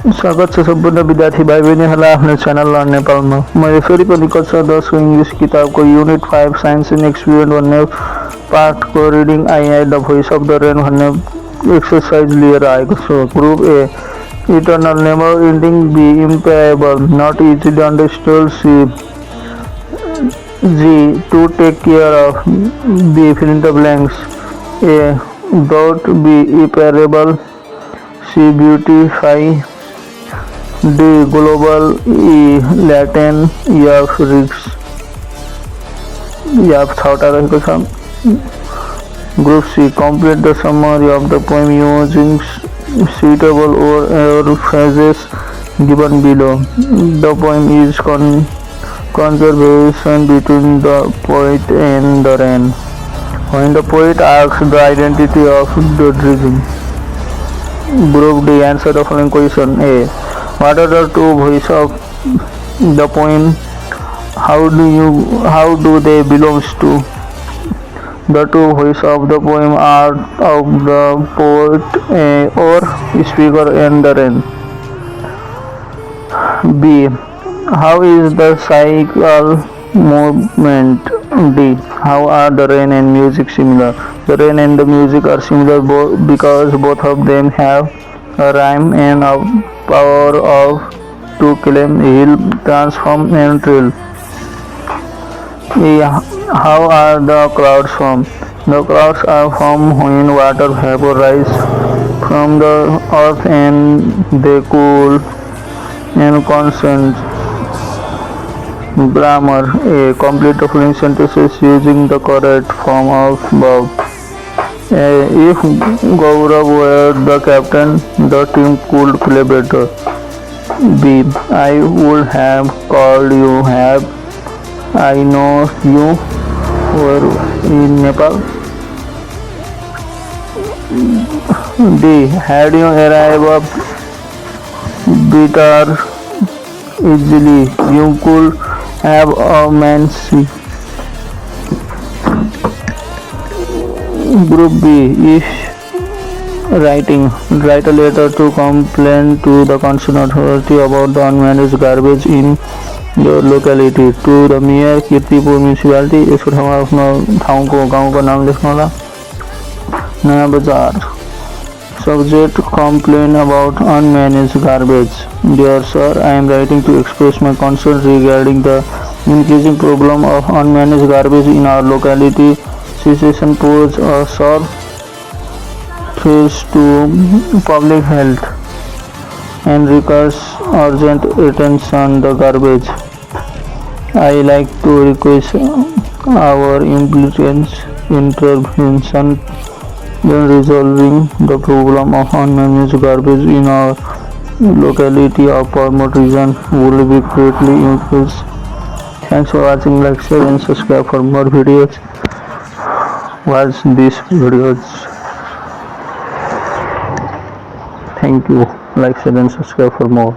स्वागत छ सम्पूर्ण विद्यार्थी भाइ बहिनीहरूलाई आफ्नो च्यानल लर्न नेपालमा। मैले फेरि पनि कक्षा 10 को इङ्ग्लिस किताबको युनिट 5 साइन्स एन्ड एक्सपिरियन्स भन्ने पाठको reading I the voice of the rain भन्ने एक्सरसाइज लिएर आएको छु। Group A, eternal, never ending, B, impenetrable, not easily understood, C, G, to take care of, B, fill in the blanks, A, broad, B, impenetrable, C, beautify, D, global, E, Latin, F, risks. F छवटा रहेको छ। Group C, complete the summary of the poem using suitable or phrases given below. The poem is conversation between the poet and the rain. When the poet asks the identity of the dream. Group D, answer the following question. A, what are the two voices of the poem? How do they belong to? The two voices of the poem are of the poet or speaker and the rain. B, how is the cycle movement? D, how are the rain and music similar? The rain and the music are similar because both of them have a rhyme and a power of to climb, hill, transform and trill. E, how are the clouds formed? The clouds are formed when water vapor rise from the earth and they cool and condense. Grammar. A, complete the following sentences using the correct form of verb. A, if Gaurav were the captain, the team could play better. B, I would have called you. Have I know you were in Nepal? D, had you arrived bitter easily, you could have a mancy. Group B, if writing, write a letter to complain to the concerned authority about the unmanaged garbage in your locality. To the mayor, Kirtipur municipality. यसको ठाउँमा आफ्नो ठाउँको गाउँको नाम लेख्नु होला। नयाँ बजार। Subject, complain about unmanaged garbage. Dear sir, I am writing to express my concern regarding the increasing problem of unmanaged garbage in our locality. Situation poses a sore threat to public health and requires urgent attention. The garbage. I like to request our immediate intervention in resolving the problem of unmanaged garbage in our locality of Parmot region will be greatly increased. Thanks for watching. Like, share and subscribe for more videos. Watch these videos. Thank you. Like, share and subscribe for more.